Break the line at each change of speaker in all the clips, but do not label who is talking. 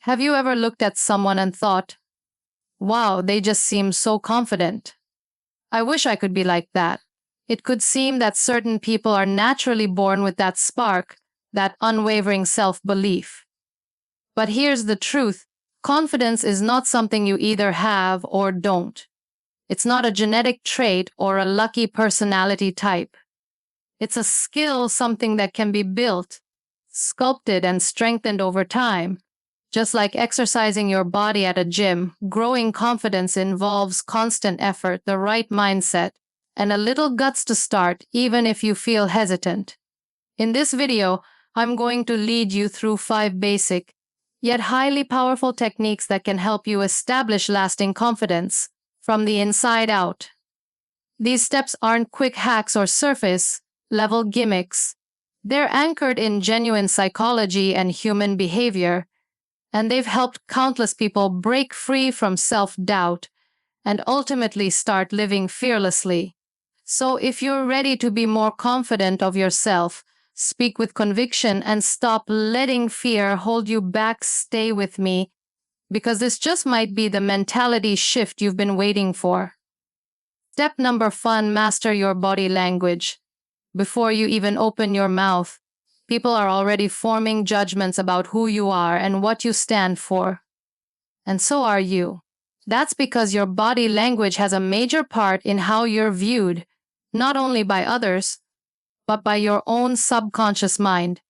Have you ever looked at someone and thought, wow, they just seem so confident? I wish I could be like that. It could seem that certain people are naturally born with that spark, that unwavering self-belief. But here's the truth. Confidence is not something you either have or don't. It's not a genetic trait or a lucky personality type. It's a skill, something that can be built, sculpted, and strengthened over time. Just like exercising your body at a gym, growing confidence involves constant effort, the right mindset, and a little guts to start, even if you feel hesitant. In this video, I'm going to lead you through 5 basic, yet highly powerful techniques that can help you establish lasting confidence from the inside out. These steps aren't quick hacks or surface-level gimmicks. They're anchored in genuine psychology and human behavior, and they've helped countless people break free from self-doubt and ultimately start living fearlessly. So if you're ready to be more confident of yourself, speak with conviction, and stop letting fear hold you back, stay with me, because this just might be the mentality shift you've been waiting for. Step number 1, master your body language. Before you even open your mouth, people are already forming judgments about who you are and what you stand for. And so are you. That's because your body language has a major part in how you're viewed, not only by others, but by your own subconscious mind.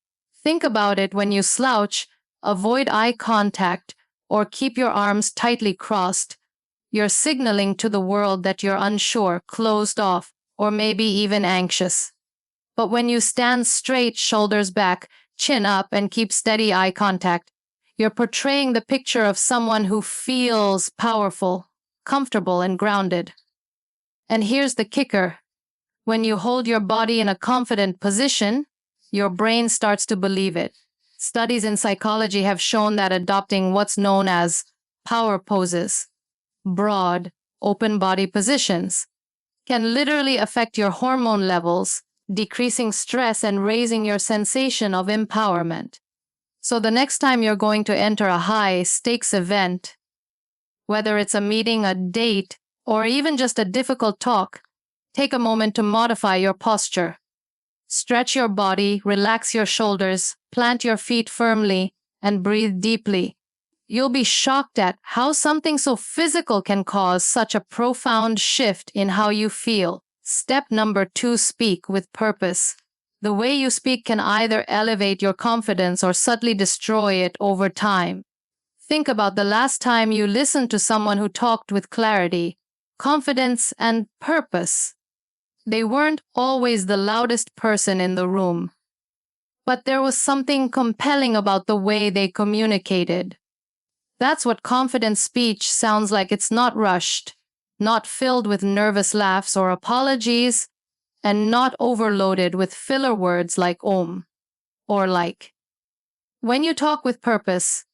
Think about it: when you slouch, avoid eye contact, or keep your arms tightly crossed, you're signaling to the world that you're unsure, closed off, or maybe even anxious. But when you stand straight, shoulders back, chin up, and keep steady eye contact, you're portraying the picture of someone who feels powerful, comfortable, and grounded. And here's the kicker. When you hold your body in a confident position, your brain starts to believe it. Studies in psychology have shown that adopting what's known as power poses, broad, open body positions, can literally affect your hormone levels, decreasing stress and raising your sensation of empowerment. So the next time you're going to enter a high-stakes event, whether it's a meeting, a date, or even just a difficult talk, take a moment to modify your posture. Stretch your body, relax your shoulders, plant your feet firmly, and breathe deeply. You'll be shocked at how something so physical can cause such a profound shift in how you feel. Step number 2, speak with purpose. The way you speak can either elevate your confidence or subtly destroy it over time. Think about the last time you listened to someone who talked with clarity, confidence, and purpose. They weren't always the loudest person in the room, but there was something compelling about the way they communicated. That's what confident speech sounds like. It's not rushed, not filled with nervous laughs or apologies, and not overloaded with filler words like or like. When you talk with purpose,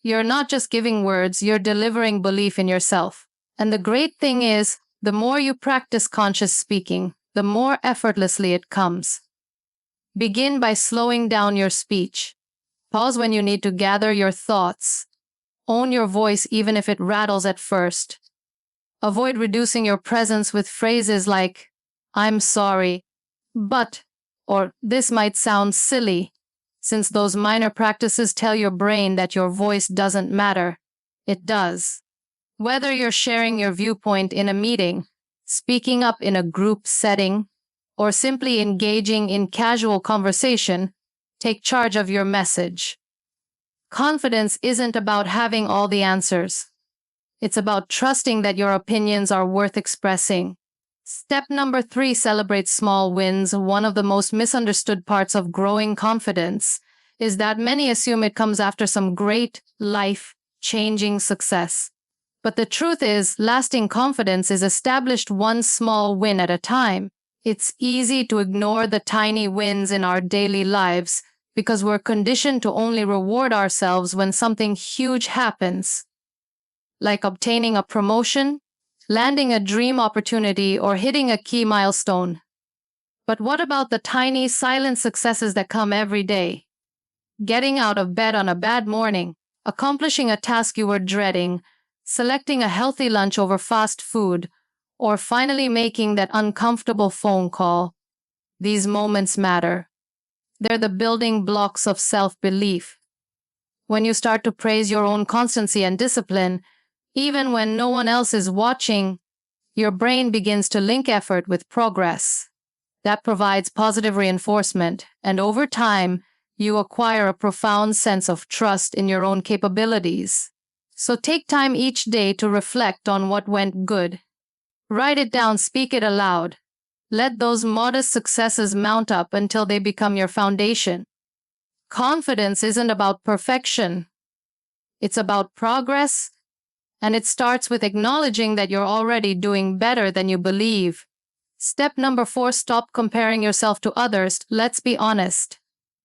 you're not just giving words, you're delivering belief in yourself. And the great thing is, the more you practice conscious speaking, the more effortlessly it comes. Begin by slowing down your speech. Pause when you need to gather your thoughts. Own your voice even if it rattles at first. Avoid reducing your presence with phrases like, I'm sorry, but, or this might sound silly, since those minor practices tell your brain that your voice doesn't matter. It does. Whether you're sharing your viewpoint in a meeting, speaking up in a group setting, or simply engaging in casual conversation, take charge of your message. Confidence isn't about having all the answers. It's about trusting that your opinions are worth expressing. Step number 3, celebrate small wins. One of the most misunderstood parts of growing confidence is that many assume it comes after some great, life-changing success. But the truth is, lasting confidence is established one small win at a time. It's easy to ignore the tiny wins in our daily lives because we're conditioned to only reward ourselves when something huge happens, like obtaining a promotion, landing a dream opportunity, or hitting a key milestone. But what about the tiny, silent successes that come every day? Getting out of bed on a bad morning, accomplishing a task you were dreading, selecting a healthy lunch over fast food, or finally making that uncomfortable phone call. These moments matter. They're the building blocks of self-belief. When you start to praise your own constancy and discipline, even when no one else is watching, your brain begins to link effort with progress. That provides positive reinforcement, and over time, you acquire a profound sense of trust in your own capabilities. So take time each day to reflect on what went good. Write it down, speak it aloud. Let those modest successes mount up until they become your foundation. Confidence isn't about perfection. It's about progress, and it starts with acknowledging that you're already doing better than you believe. Step number 4, stop comparing yourself to others. Let's be honest.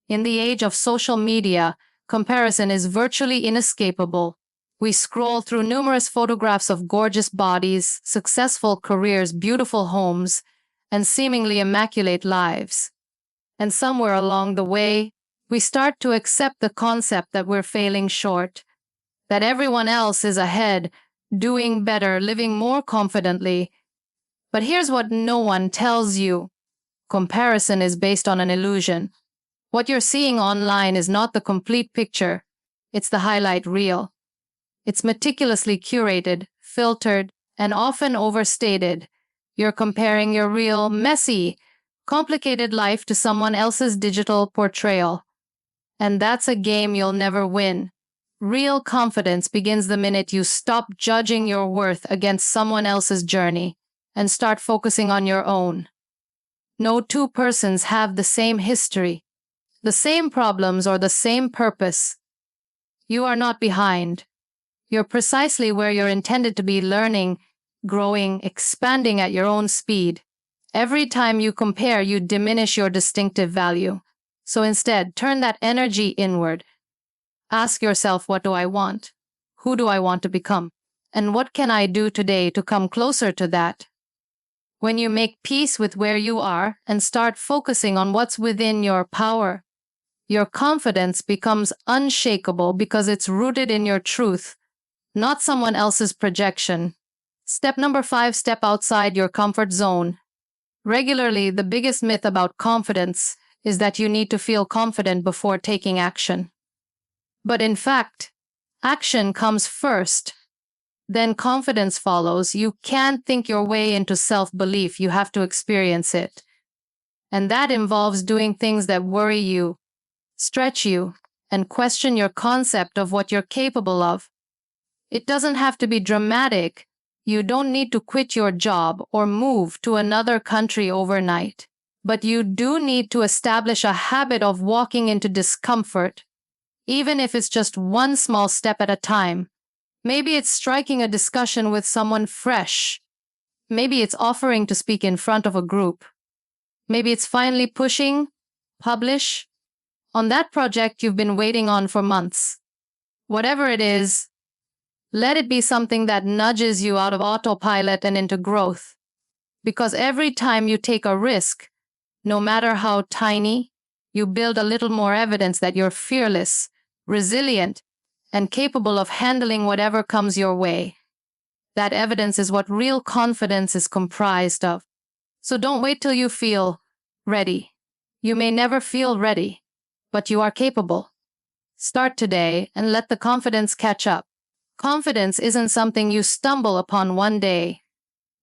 In the age of social media, comparison is virtually inescapable. We scroll through numerous photographs of gorgeous bodies, successful careers, beautiful homes, and seemingly immaculate lives. And somewhere along the way, we start to accept the concept that we're failing short, that everyone else is ahead, doing better, living more confidently. But here's what no one tells you. Comparison is based on an illusion. What you're seeing online is not the complete picture. It's the highlight reel. It's meticulously curated, filtered, and often overstated. You're comparing your real, messy, complicated life to someone else's digital portrayal. And that's a game you'll never win. Real confidence begins the minute you stop judging your worth against someone else's journey and start focusing on your own. No two persons have the same history, the same problems, or the same purpose. You are not behind. You're precisely where you're intended to be, learning, growing, expanding at your own speed. Every time you compare, you diminish your distinctive value. So instead, turn that energy inward. Ask yourself, what do I want? Who do I want to become? And what can I do today to come closer to that? When you make peace with where you are and start focusing on what's within your power, your confidence becomes unshakable because it's rooted in your truth, not someone else's projection. Step number 5, step outside your comfort zone. Regularly, the biggest myth about confidence is that you need to feel confident before taking action. But in fact, action comes first. Then confidence follows. You can't think your way into self-belief. You have to experience it. And that involves doing things that worry you, stretch you, and question your concept of what you're capable of. It doesn't have to be dramatic. You don't need to quit your job or move to another country overnight. But you do need to establish a habit of walking into discomfort, even if it's just one small step at a time. Maybe it's striking a discussion with someone fresh. Maybe it's offering to speak in front of a group. Maybe it's finally pushing, publish, on that project you've been waiting on for months. Whatever it is, let it be something that nudges you out of autopilot and into growth. Because every time you take a risk, no matter how tiny, you build a little more evidence that you're fearless, resilient, and capable of handling whatever comes your way. That evidence is what real confidence is comprised of. So don't wait till you feel ready. You may never feel ready, but you are capable. Start today and let the confidence catch up. Confidence isn't something you stumble upon one day.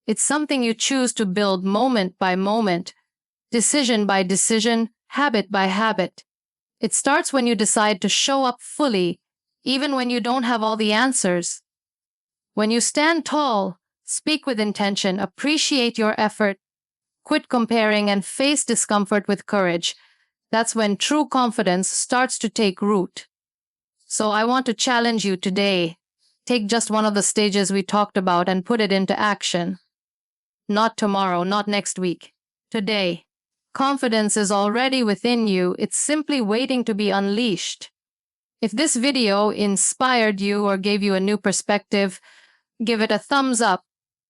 It's something you choose to build moment by moment, decision by decision, habit by habit. It starts when you decide to show up fully, even when you don't have all the answers. When you stand tall, speak with intention, appreciate your effort, quit comparing, and face discomfort with courage, that's when true confidence starts to take root. So I want to challenge you today. Take just one of the stages we talked about and put it into action. Not tomorrow, not next week. Today. Confidence is already within you. It's simply waiting to be unleashed. If this video inspired you or gave you a new perspective, give it a thumbs up.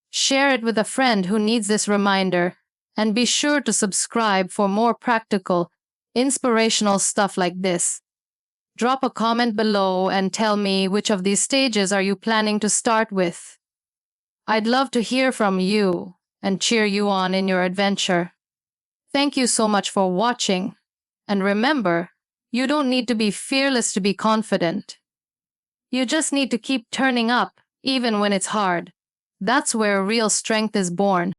Share it with a friend who needs this reminder. And be sure to subscribe for more practical, inspirational stuff like this. Drop a comment below and tell me which of these stages are you planning to start with. I'd love to hear from you and cheer you on in your adventure. Thank you so much for watching. And remember, you don't need to be fearless to be confident. You just need to keep turning up, even when it's hard. That's where real strength is born.